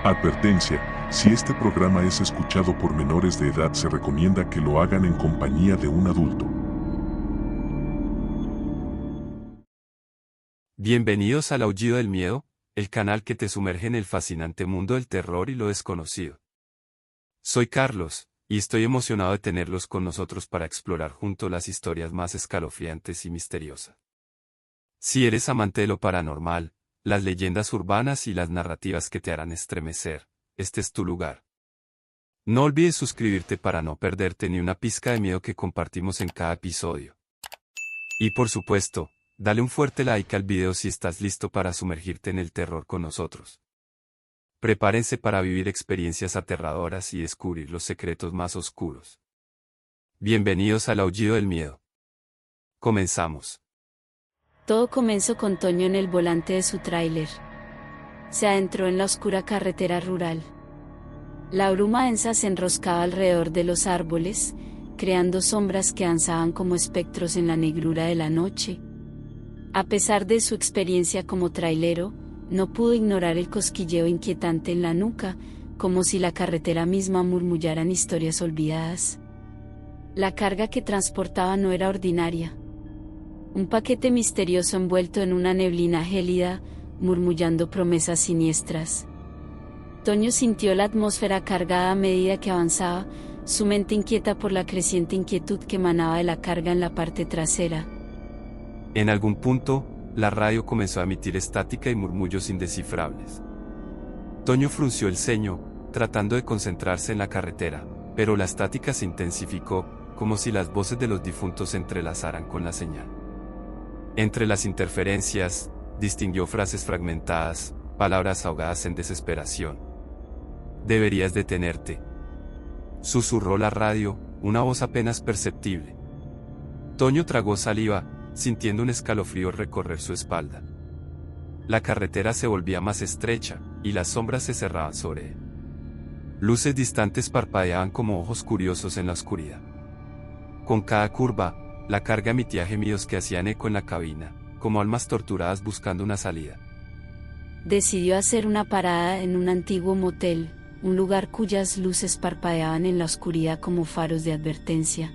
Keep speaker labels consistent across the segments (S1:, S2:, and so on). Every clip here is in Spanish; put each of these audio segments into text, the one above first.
S1: Advertencia, si este programa es escuchado por menores de edad se recomienda que lo hagan en compañía de un adulto.
S2: Bienvenidos al Aullido del Miedo, el canal que te sumerge en el fascinante mundo del terror y lo desconocido. Soy Carlos, y estoy emocionado de tenerlos con nosotros para explorar juntos las historias más escalofriantes y misteriosas. Si eres amante de lo paranormal, las leyendas urbanas y las narrativas que te harán estremecer, este es tu lugar. No olvides suscribirte para no perderte ni una pizca de miedo que compartimos en cada episodio. Y por supuesto, dale un fuerte like al video si estás listo para sumergirte en el terror con nosotros. Prepárense para vivir experiencias aterradoras y descubrir los secretos más oscuros. Bienvenidos al Aullido del Miedo. Comenzamos.
S3: Todo comenzó con Toño en el volante de su tráiler. Se adentró en la oscura carretera rural. La bruma densa se enroscaba alrededor de los árboles, creando sombras que danzaban como espectros en la negrura de la noche. A pesar de su experiencia como trailero, no pudo ignorar el cosquilleo inquietante en la nuca, como si la carretera misma murmullaran historias olvidadas. La carga que transportaba no era ordinaria. Un paquete misterioso envuelto en una neblina gélida, murmullando promesas siniestras. Toño sintió la atmósfera cargada a medida que avanzaba, su mente inquieta por la creciente inquietud que emanaba de la carga en la parte trasera.
S2: En algún punto, la radio comenzó a emitir estática y murmullos indescifrables. Toño frunció el ceño, tratando de concentrarse en la carretera, pero la estática se intensificó, como si las voces de los difuntos se entrelazaran con la señal. Entre las interferencias, distinguió frases fragmentadas, palabras ahogadas en desesperación. «Deberías detenerte», susurró la radio, una voz apenas perceptible. Toño tragó saliva, sintiendo un escalofrío recorrer su espalda. La carretera se volvía más estrecha, y las sombras se cerraban sobre él. Luces distantes parpadeaban como ojos curiosos en la oscuridad. Con cada curva, la carga emitía gemidos que hacían eco en la cabina, como almas torturadas buscando una salida.
S3: Decidió hacer una parada en un antiguo motel, un lugar cuyas luces parpadeaban en la oscuridad como faros de advertencia.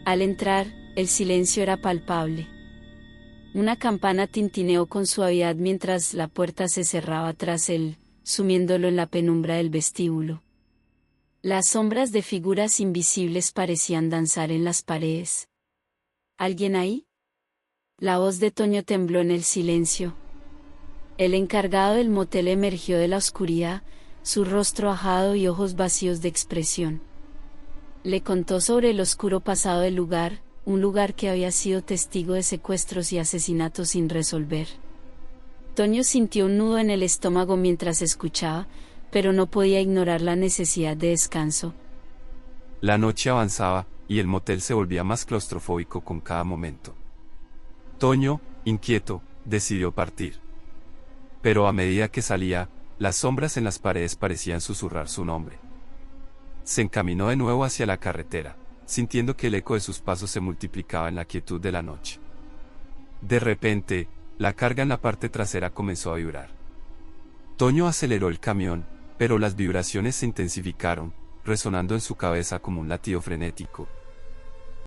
S3: Al entrar, el silencio era palpable. Una campana tintineó con suavidad mientras la puerta se cerraba tras él, sumiéndolo en la penumbra del vestíbulo. Las sombras de figuras invisibles parecían danzar en las paredes. ¿Alguien ahí? La voz de Toño tembló en el silencio. El encargado del motel emergió de la oscuridad, su rostro ajado y ojos vacíos de expresión. Le contó sobre el oscuro pasado del lugar, un lugar que había sido testigo de secuestros y asesinatos sin resolver. Toño sintió un nudo en el estómago mientras escuchaba, pero no podía ignorar la necesidad de descanso.
S2: La noche avanzaba, y el motel se volvía más claustrofóbico con cada momento. Toño, inquieto, decidió partir. Pero a medida que salía, las sombras en las paredes parecían susurrar su nombre. Se encaminó de nuevo hacia la carretera, sintiendo que el eco de sus pasos se multiplicaba en la quietud de la noche. De repente, la carga en la parte trasera comenzó a vibrar. Toño aceleró el camión, pero las vibraciones se intensificaron, resonando en su cabeza como un latido frenético.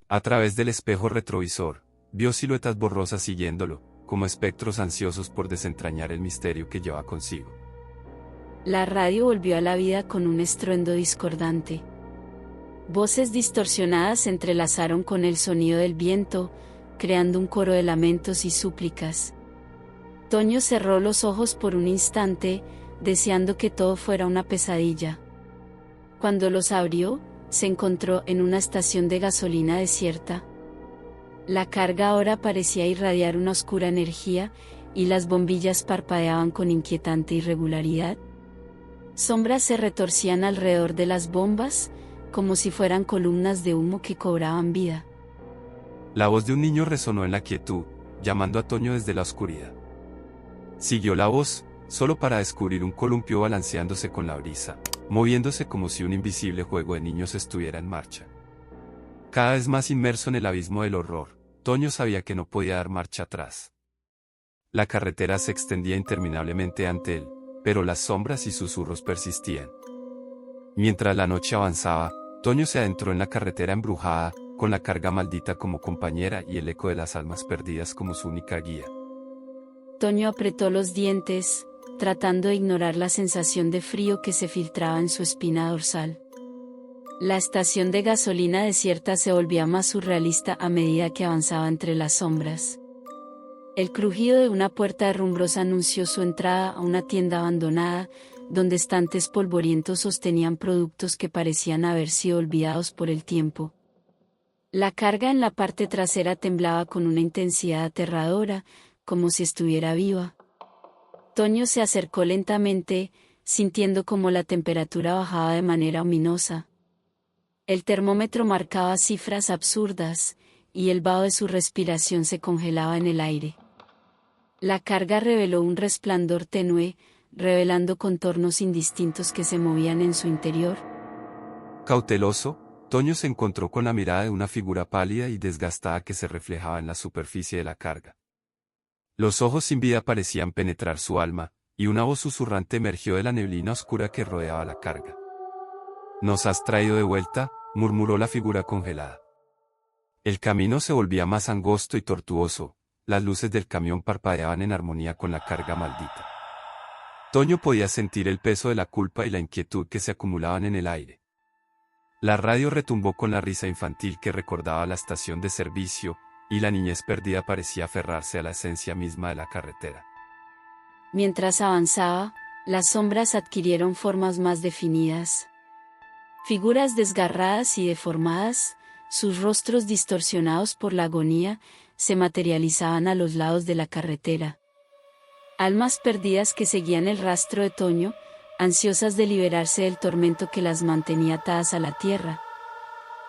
S2: A través del espejo retrovisor, vio siluetas borrosas siguiéndolo, como espectros ansiosos por desentrañar el misterio que lleva consigo.
S3: La radio volvió a la vida con un estruendo discordante. Voces distorsionadas se entrelazaron con el sonido del viento, creando un coro de lamentos y súplicas. Toño cerró los ojos por un instante, deseando que todo fuera una pesadilla. Cuando los abrió, se encontró en una estación de gasolina desierta. La carga ahora parecía irradiar una oscura energía, y las bombillas parpadeaban con inquietante irregularidad. Sombras se retorcían alrededor de las bombas, como si fueran columnas de humo que cobraban vida.
S2: La voz de un niño resonó en la quietud, llamando a Toño desde la oscuridad. Siguió la voz, solo para descubrir un columpio balanceándose con la brisa, moviéndose como si un invisible juego de niños estuviera en marcha. Cada vez más inmerso en el abismo del horror, Toño sabía que no podía dar marcha atrás. La carretera se extendía interminablemente ante él, pero las sombras y susurros persistían. Mientras la noche avanzaba, Toño se adentró en la carretera embrujada, con la carga maldita como compañera y el eco de las almas perdidas como su única guía.
S3: Toño apretó los dientes, tratando de ignorar la sensación de frío que se filtraba en su espina dorsal. La estación de gasolina desierta se volvía más surrealista a medida que avanzaba entre las sombras. El crujido de una puerta herrumbrosa anunció su entrada a una tienda abandonada, donde estantes polvorientos sostenían productos que parecían haber sido olvidados por el tiempo. La carga en la parte trasera temblaba con una intensidad aterradora, como si estuviera viva. Toño se acercó lentamente, sintiendo como la temperatura bajaba de manera ominosa. El termómetro marcaba cifras absurdas, y el vaho de su respiración se congelaba en el aire. La carga reveló un resplandor tenue, revelando contornos indistintos que se movían en su interior.
S2: Cauteloso, Toño se encontró con la mirada de una figura pálida y desgastada que se reflejaba en la superficie de la carga. Los ojos sin vida parecían penetrar su alma, y una voz susurrante emergió de la neblina oscura que rodeaba la carga. «¿Nos has traído de vuelta?», murmuró la figura congelada. El camino se volvía más angosto y tortuoso, las luces del camión parpadeaban en armonía con la carga maldita. Toño podía sentir el peso de la culpa y la inquietud que se acumulaban en el aire. La radio retumbó con la risa infantil que recordaba la estación de servicio, y la niñez perdida parecía aferrarse a la esencia misma de la carretera.
S3: Mientras avanzaba, las sombras adquirieron formas más definidas. Figuras desgarradas y deformadas, sus rostros distorsionados por la agonía, se materializaban a los lados de la carretera. Almas perdidas que seguían el rastro de Toño, ansiosas de liberarse del tormento que las mantenía atadas a la tierra.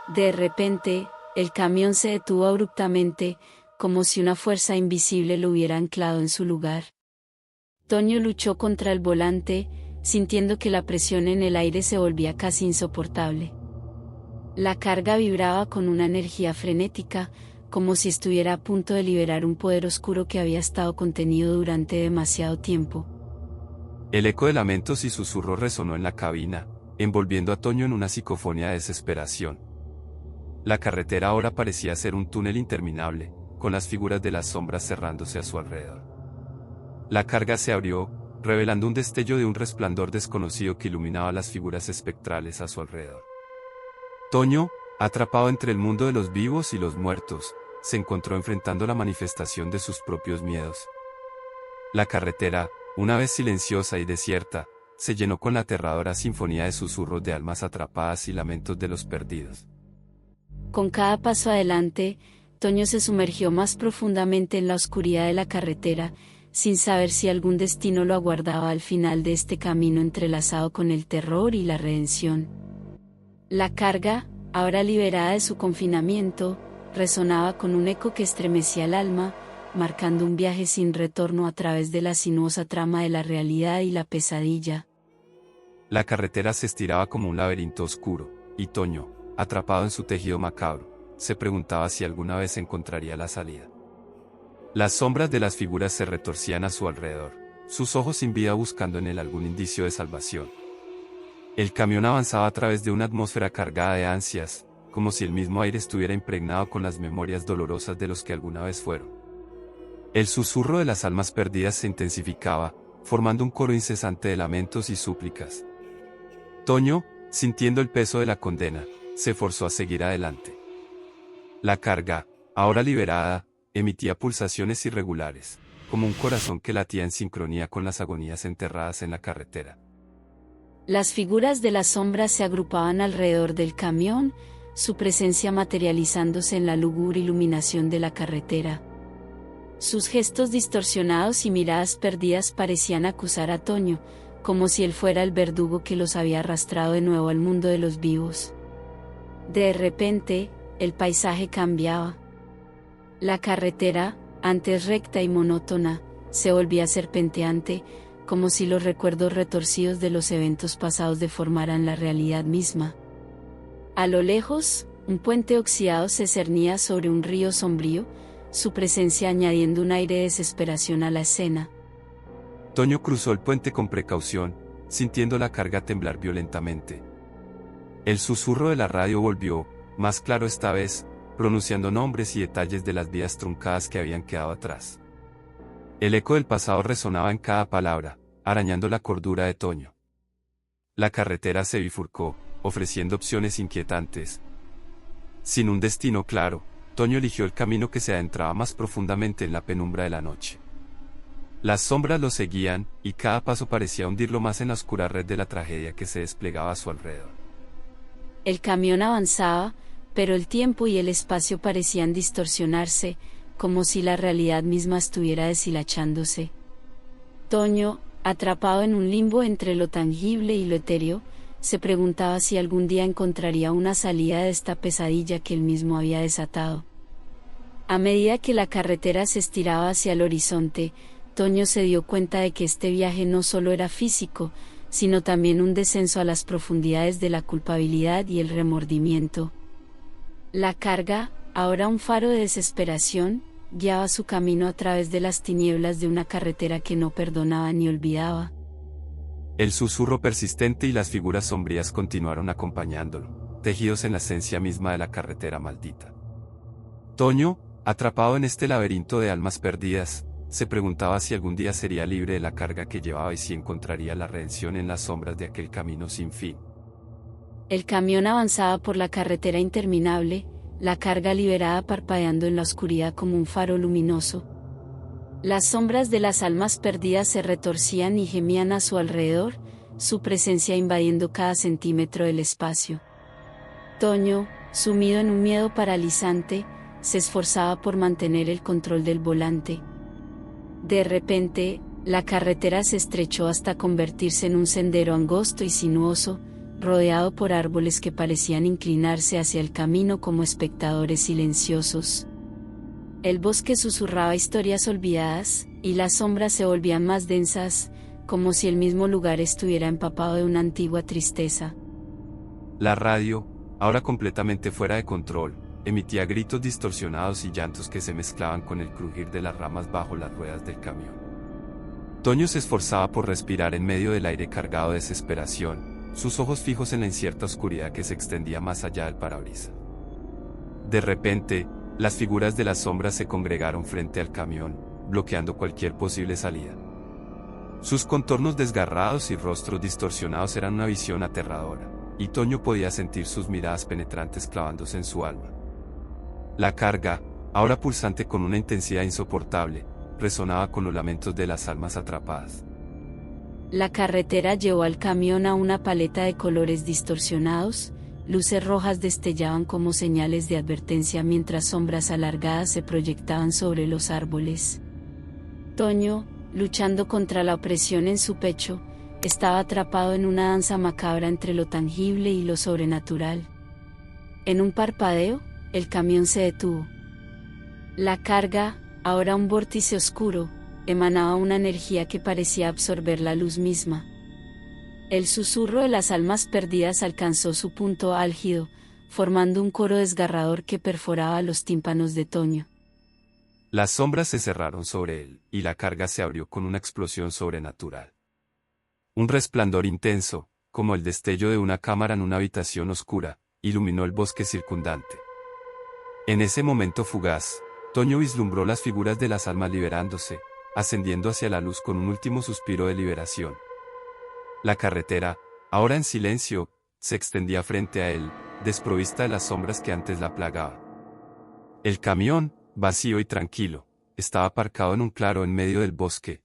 S3: De repente, el camión se detuvo abruptamente, como si una fuerza invisible lo hubiera anclado en su lugar. Toño luchó contra el volante, sintiendo que la presión en el aire se volvía casi insoportable. La carga vibraba con una energía frenética, como si estuviera a punto de liberar un poder oscuro que había estado contenido durante demasiado tiempo.
S2: El eco de lamentos y susurros resonó en la cabina, envolviendo a Toño en una psicofonía de desesperación. La carretera ahora parecía ser un túnel interminable, con las figuras de las sombras cerrándose a su alrededor. La carga se abrió, revelando un destello de un resplandor desconocido que iluminaba las figuras espectrales a su alrededor. Toño, atrapado entre el mundo de los vivos y los muertos, se encontró enfrentando la manifestación de sus propios miedos. La carretera, una vez silenciosa y desierta, se llenó con la aterradora sinfonía de susurros de almas atrapadas y lamentos de los perdidos.
S3: Con cada paso adelante, Toño se sumergió más profundamente en la oscuridad de la carretera, sin saber si algún destino lo aguardaba al final de este camino entrelazado con el terror y la redención. La carga, ahora liberada de su confinamiento, resonaba con un eco que estremecía el alma, marcando un viaje sin retorno a través de la sinuosa trama de la realidad y la pesadilla.
S2: La carretera se estiraba como un laberinto oscuro, y Toño, atrapado en su tejido macabro, se preguntaba si alguna vez encontraría la salida. Las sombras de las figuras se retorcían a su alrededor, sus ojos sin vida buscando en él algún indicio de salvación. El camión avanzaba a través de una atmósfera cargada de ansias, como si el mismo aire estuviera impregnado con las memorias dolorosas de los que alguna vez fueron. El susurro de las almas perdidas se intensificaba, formando un coro incesante de lamentos y súplicas. Toño, sintiendo el peso de la condena, se forzó a seguir adelante. La carga, ahora liberada, emitía pulsaciones irregulares, como un corazón que latía en sincronía con las agonías enterradas en la carretera.
S3: Las figuras de las sombras se agrupaban alrededor del camión, su presencia materializándose en la lúgubre iluminación de la carretera. Sus gestos distorsionados y miradas perdidas parecían acusar a Toño, como si él fuera el verdugo que los había arrastrado de nuevo al mundo de los vivos. De repente, el paisaje cambiaba. La carretera, antes recta y monótona, se volvía serpenteante, como si los recuerdos retorcidos de los eventos pasados deformaran la realidad misma. A lo lejos, un puente oxidado se cernía sobre un río sombrío, su presencia añadiendo un aire de desesperación a la escena.
S2: Toño cruzó el puente con precaución, sintiendo la carga temblar violentamente. El susurro de la radio volvió, más claro esta vez, pronunciando nombres y detalles de las vidas truncadas que habían quedado atrás. El eco del pasado resonaba en cada palabra, arañando la cordura de Toño. La carretera se bifurcó, ofreciendo opciones inquietantes. Sin un destino claro, Toño eligió el camino que se adentraba más profundamente en la penumbra de la noche. Las sombras lo seguían, y cada paso parecía hundirlo más en la oscura red de la tragedia que se desplegaba a su alrededor.
S3: El camión avanzaba, pero el tiempo y el espacio parecían distorsionarse, como si la realidad misma estuviera deshilachándose. Toño, atrapado en un limbo entre lo tangible y lo etéreo, se preguntaba si algún día encontraría una salida de esta pesadilla que él mismo había desatado. A medida que la carretera se estiraba hacia el horizonte, Toño se dio cuenta de que este viaje no solo era físico, sino también un descenso a las profundidades de la culpabilidad y el remordimiento. La carga, ahora un faro de desesperación, guiaba su camino a través de las tinieblas de una carretera que no perdonaba ni olvidaba.
S2: El susurro persistente y las figuras sombrías continuaron acompañándolo, tejidos en la esencia misma de la carretera maldita. Toño, atrapado en este laberinto de almas perdidas, se preguntaba si algún día sería libre de la carga que llevaba y si encontraría la redención en las sombras de aquel camino sin fin.
S3: El camión avanzaba por la carretera interminable, la carga liberada parpadeando en la oscuridad como un faro luminoso. Las sombras de las almas perdidas se retorcían y gemían a su alrededor, su presencia invadiendo cada centímetro del espacio. Toño, sumido en un miedo paralizante, se esforzaba por mantener el control del volante. De repente, la carretera se estrechó hasta convertirse en un sendero angosto y sinuoso, rodeado por árboles que parecían inclinarse hacia el camino como espectadores silenciosos. El bosque susurraba historias olvidadas, y las sombras se volvían más densas, como si el mismo lugar estuviera empapado de una antigua tristeza.
S2: La radio, ahora completamente fuera de control, emitía gritos distorsionados y llantos que se mezclaban con el crujir de las ramas bajo las ruedas del camión. Toño se esforzaba por respirar en medio del aire cargado de desesperación, sus ojos fijos en la incierta oscuridad que se extendía más allá del parabrisas. De repente, las figuras de las sombras se congregaron frente al camión, bloqueando cualquier posible salida. Sus contornos desgarrados y rostros distorsionados eran una visión aterradora, y Toño podía sentir sus miradas penetrantes clavándose en su alma. La carga, ahora pulsante con una intensidad insoportable, resonaba con los lamentos de las almas atrapadas.
S3: La carretera llevó al camión a una paleta de colores distorsionados, luces rojas destellaban como señales de advertencia mientras sombras alargadas se proyectaban sobre los árboles. Toño, luchando contra la opresión en su pecho, estaba atrapado en una danza macabra entre lo tangible y lo sobrenatural. En un parpadeo, el camión se detuvo. La carga, ahora un vórtice oscuro, emanaba una energía que parecía absorber la luz misma. El susurro de las almas perdidas alcanzó su punto álgido, formando un coro desgarrador que perforaba los tímpanos de Toño.
S2: Las sombras se cerraron sobre él, y la carga se abrió con una explosión sobrenatural. Un resplandor intenso, como el destello de una cámara en una habitación oscura, iluminó el bosque circundante. En ese momento fugaz, Toño vislumbró las figuras de las almas liberándose, ascendiendo hacia la luz con un último suspiro de liberación. La carretera, ahora en silencio, se extendía frente a él, desprovista de las sombras que antes la plagaban. El camión, vacío y tranquilo, estaba aparcado en un claro en medio del bosque.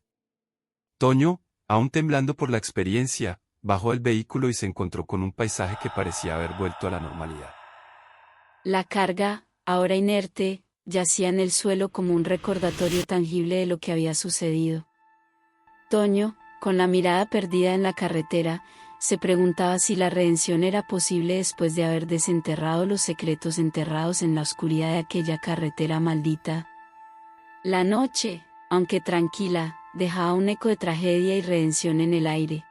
S2: Toño, aún temblando por la experiencia, bajó del vehículo y se encontró con un paisaje que parecía haber vuelto a la normalidad.
S3: La carga, ahora inerte, yacía en el suelo como un recordatorio tangible de lo que había sucedido. Toño, con la mirada perdida en la carretera, se preguntaba si la redención era posible después de haber desenterrado los secretos enterrados en la oscuridad de aquella carretera maldita. La noche, aunque tranquila, dejaba un eco de tragedia y redención en el aire.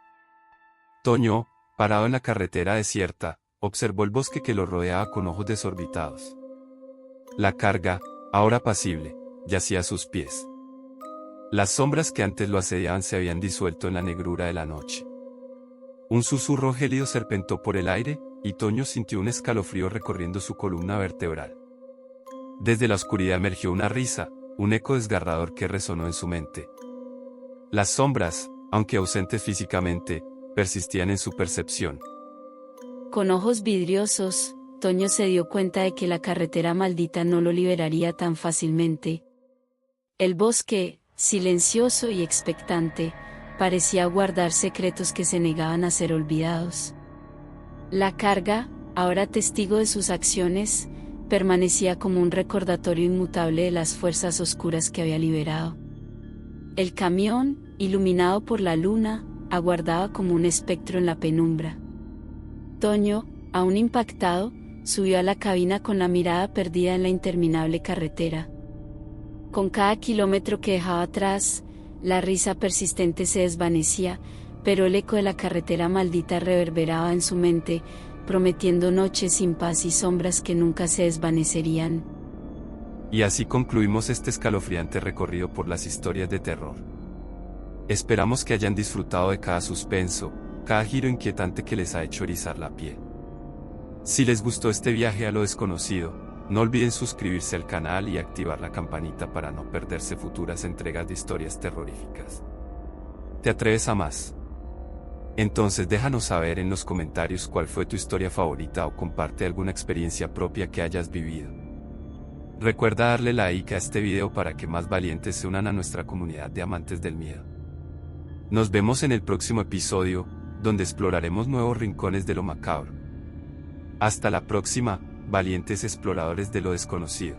S2: Toño, parado en la carretera desierta, observó el bosque que lo rodeaba con ojos desorbitados. La carga, ahora pasible, yacía a sus pies. Las sombras que antes lo asediaban se habían disuelto en la negrura de la noche. Un susurro gélido serpentó por el aire, y Toño sintió un escalofrío recorriendo su columna vertebral. Desde la oscuridad emergió una risa, un eco desgarrador que resonó en su mente. Las sombras, aunque ausentes físicamente, persistían en su percepción.
S3: Con ojos vidriosos, Toño se dio cuenta de que la carretera maldita no lo liberaría tan fácilmente. El bosque, silencioso y expectante, parecía guardar secretos que se negaban a ser olvidados. La carga, ahora testigo de sus acciones, permanecía como un recordatorio inmutable de las fuerzas oscuras que había liberado. El camión, iluminado por la luna, aguardaba como un espectro en la penumbra. Toño, aún impactado, subió a la cabina con la mirada perdida en la interminable carretera. Con cada kilómetro que dejaba atrás, la risa persistente se desvanecía, pero el eco de la carretera maldita reverberaba en su mente, prometiendo noches sin paz y sombras que nunca se desvanecerían.
S2: Y así concluimos este escalofriante recorrido por las historias de terror. Esperamos que hayan disfrutado de cada suspenso, cada giro inquietante que les ha hecho erizar la piel. Si les gustó este viaje a lo desconocido, no olviden suscribirse al canal y activar la campanita para no perderse futuras entregas de historias terroríficas. ¿Te atreves a más? Entonces déjanos saber en los comentarios cuál fue tu historia favorita o comparte alguna experiencia propia que hayas vivido. Recuerda darle like a este video para que más valientes se unan a nuestra comunidad de amantes del miedo. Nos vemos en el próximo episodio, donde exploraremos nuevos rincones de lo macabro. Hasta la próxima, valientes exploradores de lo desconocido.